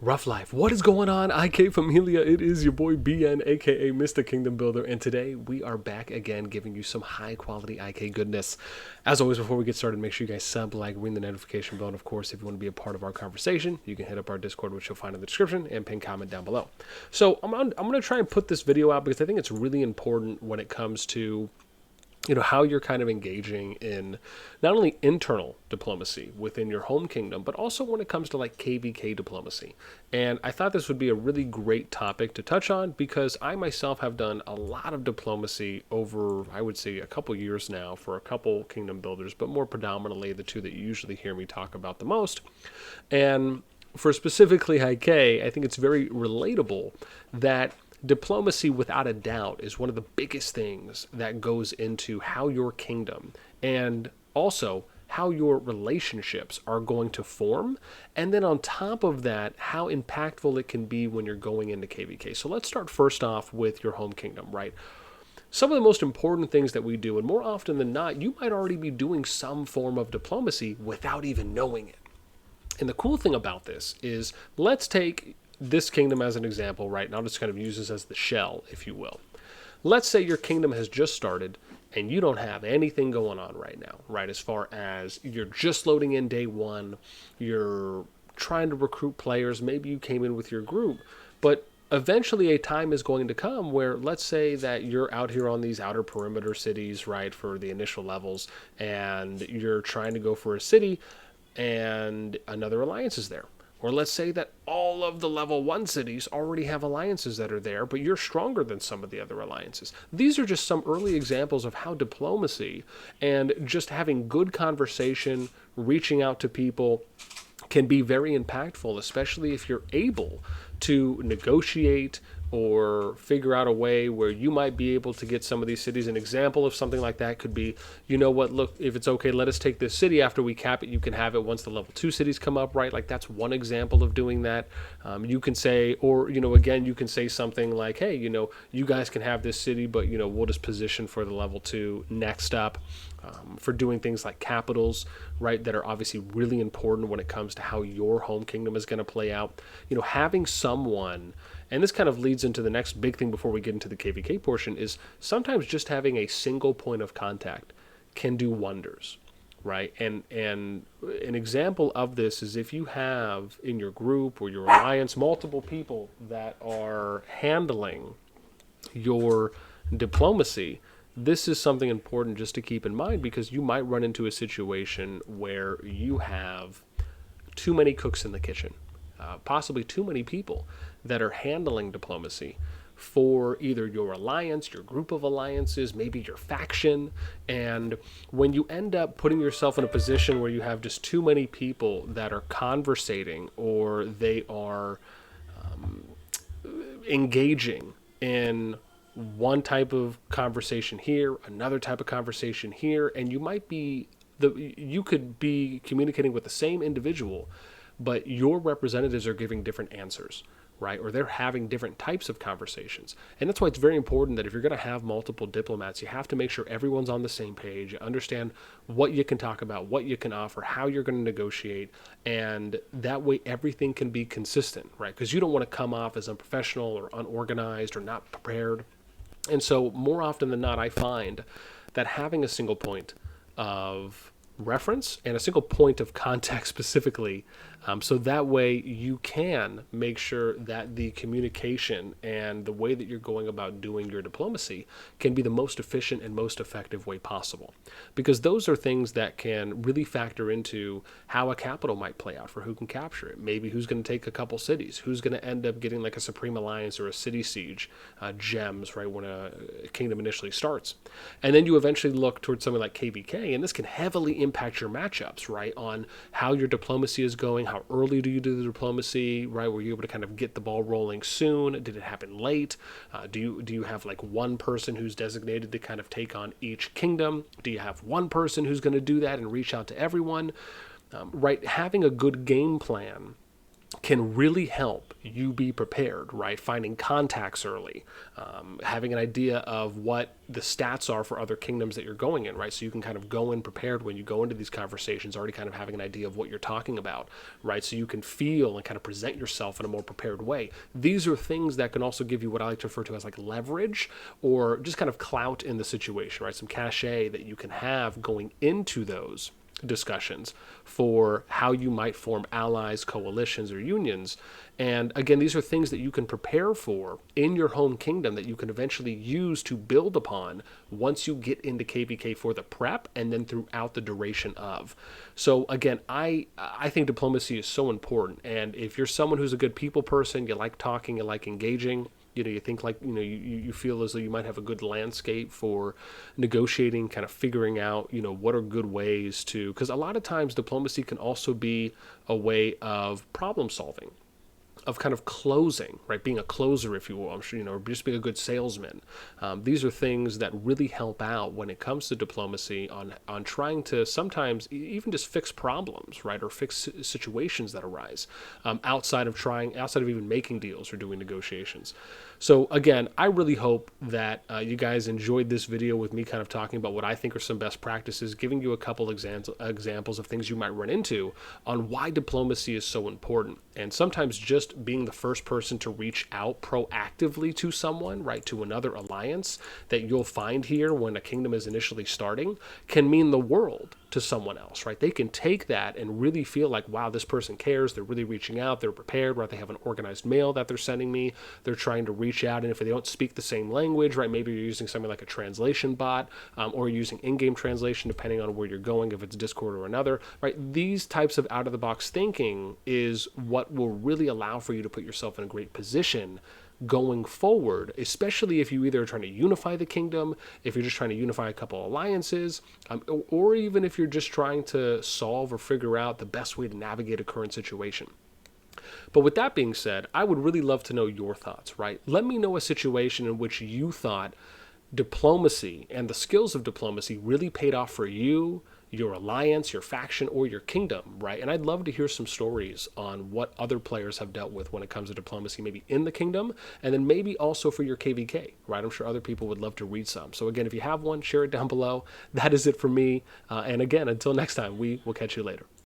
Rough life. What is going on, IK Familia? It is your boy BN, aka Mr. Kingdom Builder, and today we are back again giving you some high quality IK goodness. As always, before we get started, make sure you guys sub, like, ring the notification bell, and of course, if you want to be a part of our conversation, you can hit up our Discord, which you'll find in the description, and pin comment down below. So I'm going to try and put this video out because I think it's really important when it comes to how you're kind of engaging in not only internal diplomacy within your home kingdom, but also when it comes to like KVK diplomacy. And I thought this would be a really great topic to touch on because I myself have done a lot of diplomacy over, I would say, a couple years now for a couple kingdom builders, but more predominantly the two that you usually hear me talk about the most. And for specifically IK, I think it's very relatable that diplomacy, without a doubt, is one of the biggest things that goes into how your kingdom and also how your relationships are going to form. And then on top of that, how impactful it can be when you're going into KVK. So let's start first off with your home kingdom, right? Some of the most important things that we do, and more often than not, you might already be doing some form of diplomacy without even knowing it. And the cool thing about this is, let's take this kingdom as an example, right? And I'll just kind of use this as the shell, if you will. Let's say your kingdom has just started and you don't have anything going on right now, right? As far as you're just loading in day one, you're trying to recruit players, maybe you came in with your group, but eventually a time is going to come where, let's say that you're out here on these outer perimeter cities, right, for the initial levels, and you're trying to go for a city and another alliance is there. Or let's say that all of the level 1 cities already have alliances that are there, but you're stronger than some of the other alliances. These are just some early examples of how diplomacy and just having good conversation, reaching out to people, can be very impactful, especially if you're able to negotiate or figure out a way where you might be able to get some of these cities. An example of something like that could be, you know what, look, if it's okay, let us take this city. After we cap it, you can have it once the level 2 cities come up, right? Like, that's one example of doing that. You can say, or, again, you can say something like, hey, you guys can have this city, but, we'll just position for the level 2 next up. For doing things like capitals, right, that are obviously really important when it comes to how your home kingdom is going to play out. Having someone, and this kind of leads into the next big thing before we get into the KVK portion, is sometimes just having a single point of contact can do wonders, right? And an example of this is if you have in your group or your alliance multiple people that are handling your diplomacy. This is something important just to keep in mind, because you might run into a situation where you have too many cooks in the kitchen, possibly too many people that are handling diplomacy for either your alliance, your group of alliances, maybe your faction. And when you end up putting yourself in a position where you have just too many people that are conversating, or they are engaging in one type of conversation here, another type of conversation here, and you could be communicating with the same individual, but your representatives are giving different answers, right? Or they're having different types of conversations. And that's why it's very important that if you're going to have multiple diplomats, you have to make sure everyone's on the same page, understand what you can talk about, what you can offer, how you're going to negotiate, and that way everything can be consistent, right? Because you don't want to come off as unprofessional or unorganized or not prepared. And so more often than not, I find that having a single point of reference and a single point of contact specifically, so that way you can make sure that the communication and the way that you're going about doing your diplomacy can be the most efficient and most effective way possible. Because those are things that can really factor into how a capital might play out for who can capture it. Maybe who's going to take a couple cities, who's going to end up getting like a Supreme Alliance or a City Siege gems, right, when a kingdom initially starts. And then you eventually look towards something like KVK, and this can heavily impact your matchups, right, on how your diplomacy is going. How early do you do the diplomacy, right? Were you able to kind of get the ball rolling soon? Did it happen late? Do you have like one person who's designated to kind of take on each kingdom? Do you have one person who's going to do that and reach out to everyone? Right? Having a good game plan can really help you be prepared, right? Finding contacts early, having an idea of what the stats are for other kingdoms that you're going in, right? So you can kind of go in prepared when you go into these conversations, already kind of having an idea of what you're talking about, right? So you can feel and kind of present yourself in a more prepared way. These are things that can also give you what I like to refer to as like leverage or just kind of clout in the situation, right? Some cachet that you can have going into those discussions for how you might form allies, coalitions, or unions. And again, these are things that you can prepare for in your home kingdom that you can eventually use to build upon once you get into KVK for the prep and then throughout the duration of. So again, I think diplomacy is so important. And if you're someone who's a good people person, you like talking, you like engaging, you think like, you feel as though you might have a good landscape for negotiating, kind of figuring out, what are good ways to, because a lot of times diplomacy can also be a way of problem solving, of kind of closing, right? Being a closer, if you will, I'm sure, or just being a good salesman. These are things that really help out when it comes to diplomacy on trying to sometimes even just fix problems, right? Or fix situations that arise outside of even making deals or doing negotiations. So again, I really hope that you guys enjoyed this video with me kind of talking about what I think are some best practices, giving you a couple examples of things you might run into on why diplomacy is so important. And sometimes just being the first person to reach out proactively to someone, right, to another alliance that you'll find here when a kingdom is initially starting can mean the world to someone else, right? They can take that and really feel like, wow, this person cares. They're really reaching out. They're prepared, right? They have an organized mail that they're sending me. They're trying to reach out. And if they don't speak the same language, right, maybe you're using something like a translation bot or using in-game translation, depending on where you're going, if it's Discord or another, right? These types of out-of-the-box thinking is what will really allow for you to put yourself in a great position going forward, especially if you either are trying to unify the kingdom, if you're just trying to unify a couple alliances, or even if you're just trying to solve or figure out the best way to navigate a current situation. But with that being said, I would really love to know your thoughts, right? Let me know a situation in which you thought diplomacy and the skills of diplomacy really paid off for you, your alliance, your faction, or your kingdom, right? And I'd love to hear some stories on what other players have dealt with when it comes to diplomacy, maybe in the kingdom, and then maybe also for your KVK, right? I'm sure other people would love to read some. So again, if you have one, share it down below. That is it for me. And again, until next time, we will catch you later.